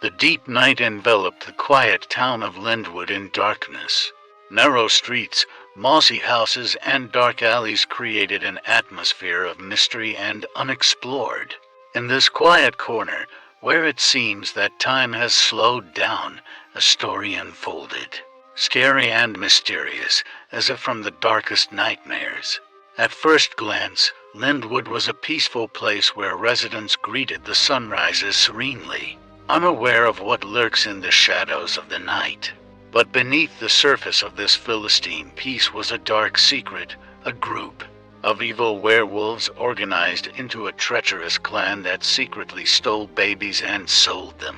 The deep night enveloped the quiet town of Lindwood in darkness. Narrow streets, mossy houses, and dark alleys created an atmosphere of mystery and unexplored. In this quiet corner, where it seems that time has slowed down, a story unfolded, scary and mysterious, as if from the darkest nightmares. At first glance, Lindwood was a peaceful place where residents greeted the sunrises serenely, unaware of what lurks in the shadows of the night. But beneath the surface of this Philistine peace was a dark secret, a group of evil werewolves organized into a treacherous clan that secretly stole babies and sold them,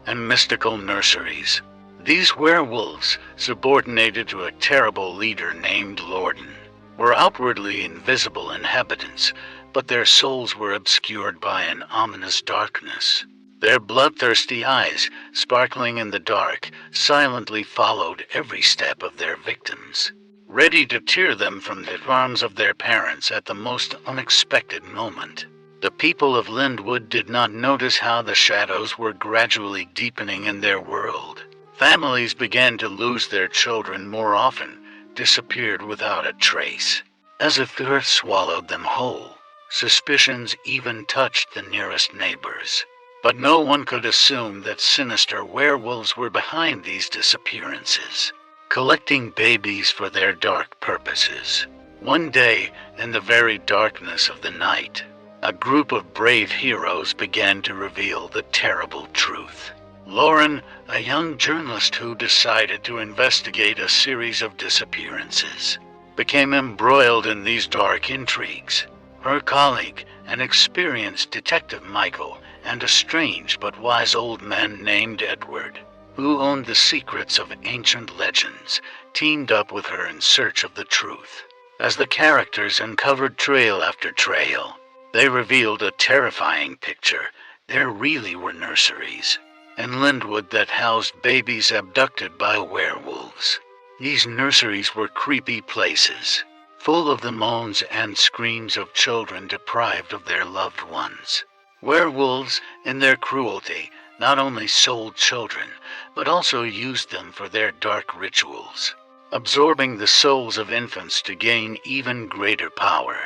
and mystical nurseries. These werewolves, subordinated to a terrible leader named Lorden, were outwardly invisible inhabitants, but their souls were obscured by an ominous darkness. Their bloodthirsty eyes, sparkling in the dark, silently followed every step of their victims, ready to tear them from the arms of their parents at the most unexpected moment. The people of Lindwood did not notice how the shadows were gradually deepening in their world. Families began to lose their children more often, disappeared without a trace, as if the earth swallowed them whole. Suspicions even touched the nearest neighbors. But no one could assume that sinister werewolves were behind these disappearances, collecting babies for their dark purposes. One day, in the very darkness of the night, a group of brave heroes began to reveal the terrible truth. Lauren, a young journalist who decided to investigate a series of disappearances, became embroiled in these dark intrigues. Her colleague, an experienced detective Michael, and a strange but wise old man named Edward, who owned the secrets of ancient legends, teamed up with her in search of the truth. As the characters uncovered trail after trail, they revealed a terrifying picture. There really were nurseries in Lindwood that housed babies abducted by werewolves. These nurseries were creepy places, full of the moans and screams of children deprived of their loved ones. Werewolves, in their cruelty, not only sold children, but also used them for their dark rituals, absorbing the souls of infants to gain even greater power.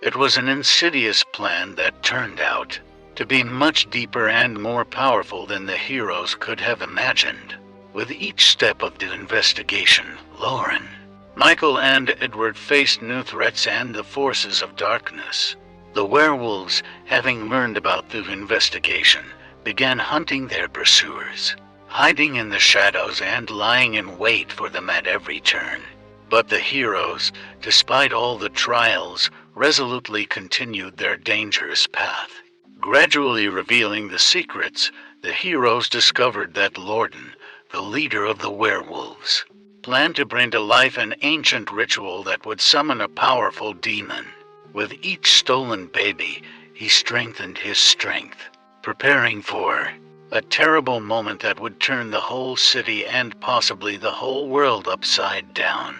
It was an insidious plan that turned out to be much deeper and more powerful than the heroes could have imagined. With each step of the investigation, Lauren, Michael, and Edward faced new threats and the forces of darkness. The werewolves, having learned about the investigation, began hunting their pursuers, hiding in the shadows and lying in wait for them at every turn. But the heroes, despite all the trials, resolutely continued their dangerous path. Gradually revealing the secrets, the heroes discovered that Lorden, the leader of the werewolves, planned to bring to life an ancient ritual that would summon a powerful demon. With each stolen baby, he strengthened his strength, preparing for a terrible moment that would turn the whole city and possibly the whole world upside down.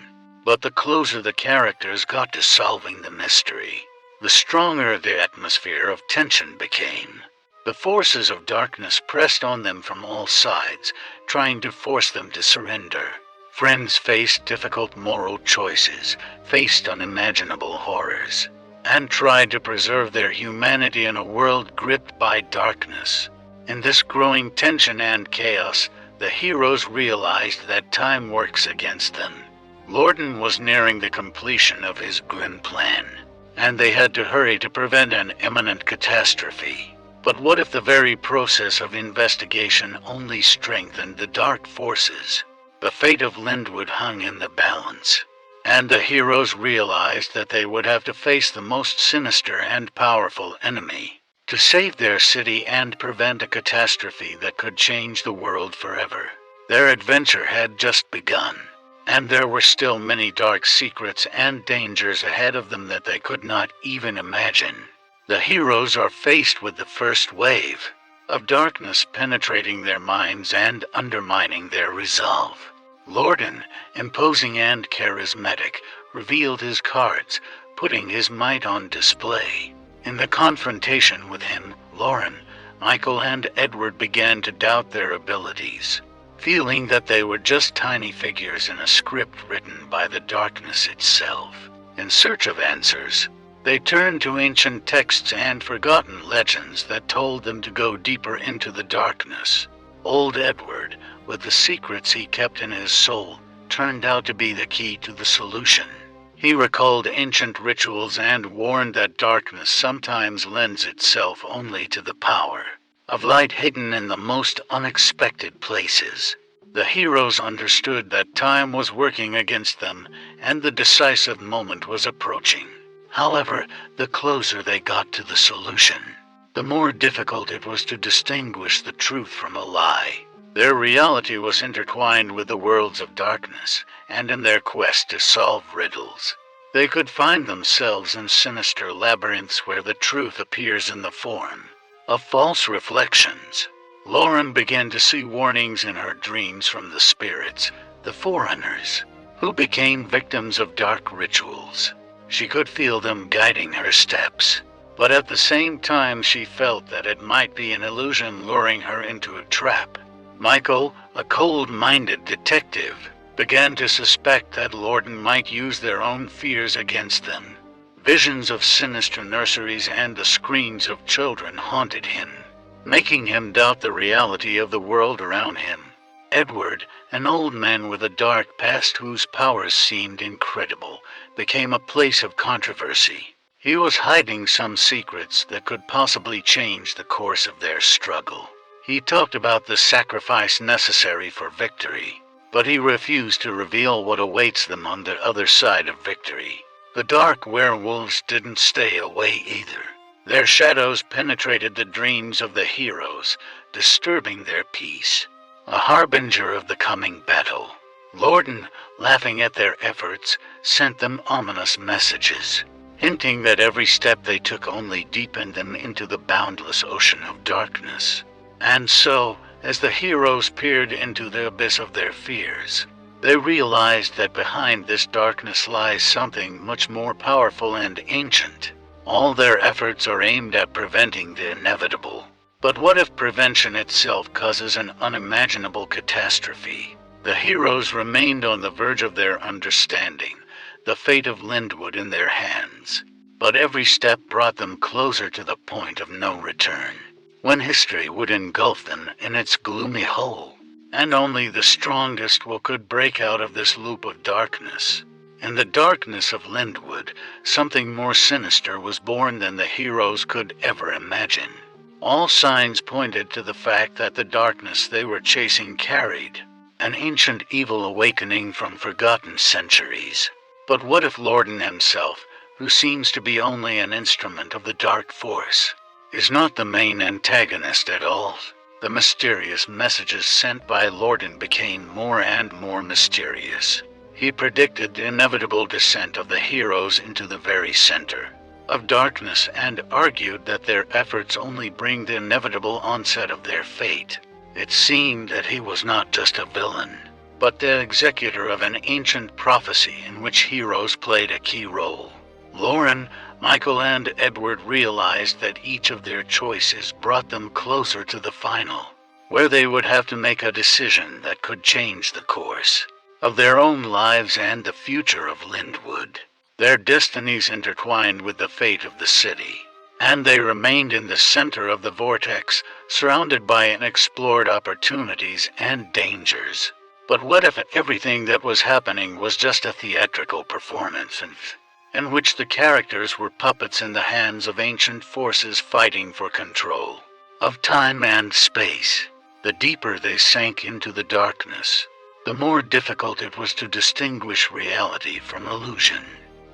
But the closer the characters got to solving the mystery, the stronger the atmosphere of tension became. The forces of darkness pressed on them from all sides, trying to force them to surrender. Friends faced difficult moral choices, faced unimaginable horrors, and tried to preserve their humanity in a world gripped by darkness. In this growing tension and chaos, the heroes realized that time works against them. Lorden was nearing the completion of his grim plan, and they had to hurry to prevent an imminent catastrophe. But what if the very process of investigation only strengthened the dark forces? The fate of Lindwood hung in the balance, and the heroes realized that they would have to face the most sinister and powerful enemy to save their city and prevent a catastrophe that could change the world forever. Their adventure had just begun, and there were still many dark secrets and dangers ahead of them that they could not even imagine. The heroes are faced with the first wave of darkness penetrating their minds and undermining their resolve. Lorden, imposing and charismatic, revealed his cards, putting his might on display. In the confrontation with him, Lauren, Michael and Edward began to doubt their abilities, feeling that they were just tiny figures in a script written by the darkness itself. In search of answers, they turned to ancient texts and forgotten legends that told them to go deeper into the darkness. Old Edward, with the secrets he kept in his soul, turned out to be the key to the solution. He recalled ancient rituals and warned that darkness sometimes lends itself only to the power of light hidden in the most unexpected places. The heroes understood that time was working against them and the decisive moment was approaching. However, the closer they got to the solution, the more difficult it was to distinguish the truth from a lie. Their reality was intertwined with the worlds of darkness, and in their quest to solve riddles, they could find themselves in sinister labyrinths where the truth appears in the form of false reflections. Lauren began to see warnings in her dreams from the spirits, the foreigners, who became victims of dark rituals. She could feel them guiding her steps, but at the same time she felt that it might be an illusion luring her into a trap. Michael, a cold-minded detective, began to suspect that Lorden might use their own fears against them. Visions of sinister nurseries and the screams of children haunted him, making him doubt the reality of the world around him. Edward, an old man with a dark past whose powers seemed incredible, became a place of controversy. He was hiding some secrets that could possibly change the course of their struggle. He talked about the sacrifice necessary for victory, but he refused to reveal what awaits them on the other side of victory. The dark werewolves didn't stay away either. Their shadows penetrated the dreams of the heroes, disturbing their peace, a harbinger of the coming battle. Lorden, laughing at their efforts, sent them ominous messages, hinting that every step they took only deepened them into the boundless ocean of darkness. And so, as the heroes peered into the abyss of their fears, they realized that behind this darkness lies something much more powerful and ancient. All their efforts are aimed at preventing the inevitable. But what if prevention itself causes an unimaginable catastrophe? The heroes remained on the verge of their understanding, the fate of Lindwood in their hands. But every step brought them closer to the point of no return, when history would engulf them in its gloomy hole, and only the strongest could break out of this loop of darkness. In the darkness of Lindwood, something more sinister was born than the heroes could ever imagine. All signs pointed to the fact that the darkness they were chasing carried an ancient evil awakening from forgotten centuries. But what if Lorden himself, who seems to be only an instrument of the dark force, is not the main antagonist at all? The mysterious messages sent by Lorden became more and more mysterious. He predicted the inevitable descent of the heroes into the very center of darkness and argued that their efforts only bring the inevitable onset of their fate. It seemed that he was not just a villain, but the executor of an ancient prophecy in which heroes played a key role. Lauren, Michael, and Edward realized that each of their choices brought them closer to the final, where they would have to make a decision that could change the course of their own lives and the future of Lindwood. Their destinies intertwined with the fate of the city, and they remained in the center of the vortex, surrounded by unexplored opportunities and dangers. But what if everything that was happening was just a theatrical performance, in which the characters were puppets in the hands of ancient forces fighting for control of time and space? The deeper they sank into the darkness, the more difficult it was to distinguish reality from illusion.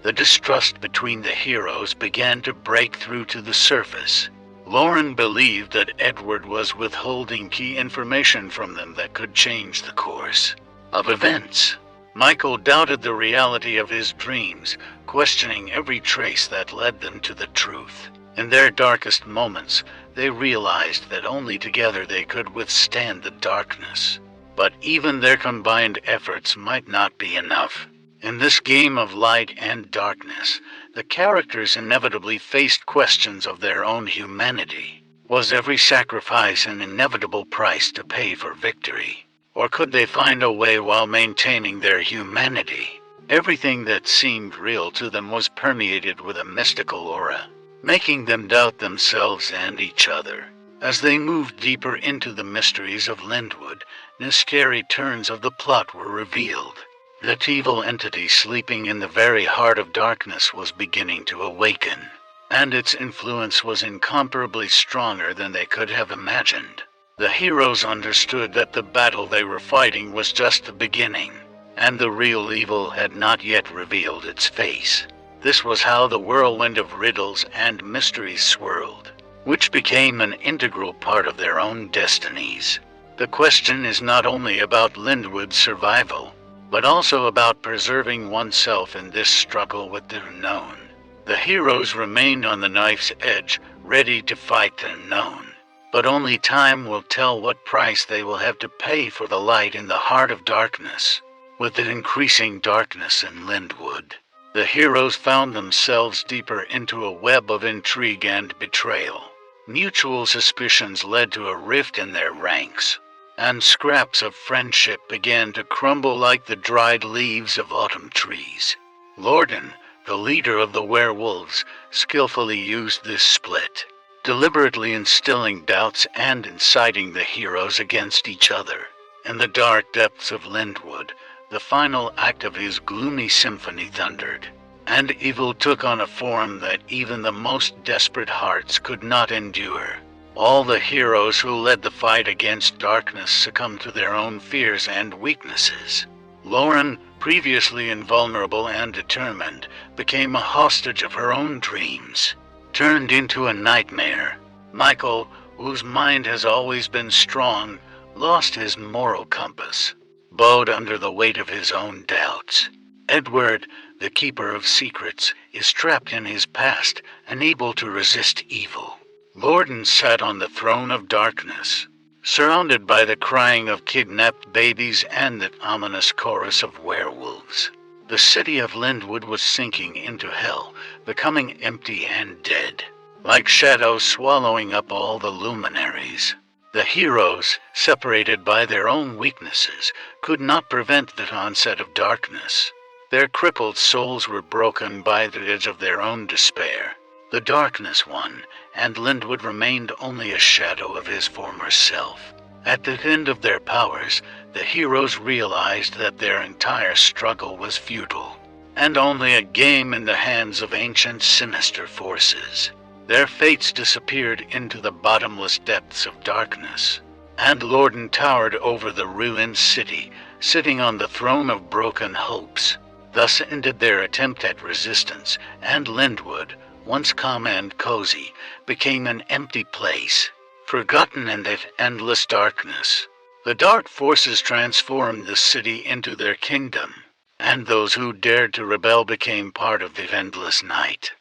The distrust between the heroes began to break through to the surface. Lauren believed that Edward was withholding key information from them that could change the course of events. Michael doubted the reality of his dreams, questioning every trace that led them to the truth. In their darkest moments, they realized that only together they could withstand the darkness. But even their combined efforts might not be enough. In this game of light and darkness, the characters inevitably faced questions of their own humanity. Was every sacrifice an inevitable price to pay for victory? Or could they find a way while maintaining their humanity? Everything that seemed real to them was permeated with a mystical aura, making them doubt themselves and each other. As they moved deeper into the mysteries of Lindwood, new scary turns of the plot were revealed. That evil entity sleeping in the very heart of darkness was beginning to awaken, and its influence was incomparably stronger than they could have imagined. The heroes understood that the battle they were fighting was just the beginning, and the real evil had not yet revealed its face. This was how the whirlwind of riddles and mysteries swirled, which became an integral part of their own destinies. The question is not only about Lindwood's survival, but also about preserving oneself in this struggle with the unknown. The heroes remained on the knife's edge, ready to fight the unknown. But only time will tell what price they will have to pay for the light in the heart of darkness. With the increasing darkness in Lindwood, the heroes found themselves deeper into a web of intrigue and betrayal. Mutual suspicions led to a rift in their ranks, and scraps of friendship began to crumble like the dried leaves of autumn trees. Lorden, the leader of the werewolves, skillfully used this split, deliberately instilling doubts and inciting the heroes against each other. In the dark depths of Lindwood, the final act of his gloomy symphony thundered, and evil took on a form that even the most desperate hearts could not endure. All the heroes who led the fight against darkness succumbed to their own fears and weaknesses. Lauren, previously invulnerable and determined, became a hostage of her own dreams, turned into a nightmare. Michael, whose mind has always been strong, lost his moral compass, bowed under the weight of his own doubts. Edward, the keeper of secrets, is trapped in his past, unable to resist evil. Lorden sat on the throne of darkness, surrounded by the crying of kidnapped babies and the ominous chorus of werewolves. The city of Lindwood was sinking into hell, becoming empty and dead, like shadows swallowing up all the luminaries. The heroes, separated by their own weaknesses, could not prevent the onset of darkness. Their crippled souls were broken by the edge of their own despair. The darkness won, and Lindwood remained only a shadow of his former self. At the end of their powers, the heroes realized that their entire struggle was futile, and only a game in the hands of ancient sinister forces. Their fates disappeared into the bottomless depths of darkness, and Lorden towered over the ruined city, sitting on the throne of broken hopes. Thus ended their attempt at resistance, and Lindwood, once calm and cozy, became an empty place, forgotten in that endless darkness. The dark forces transformed the city into their kingdom, and those who dared to rebel became part of the endless night.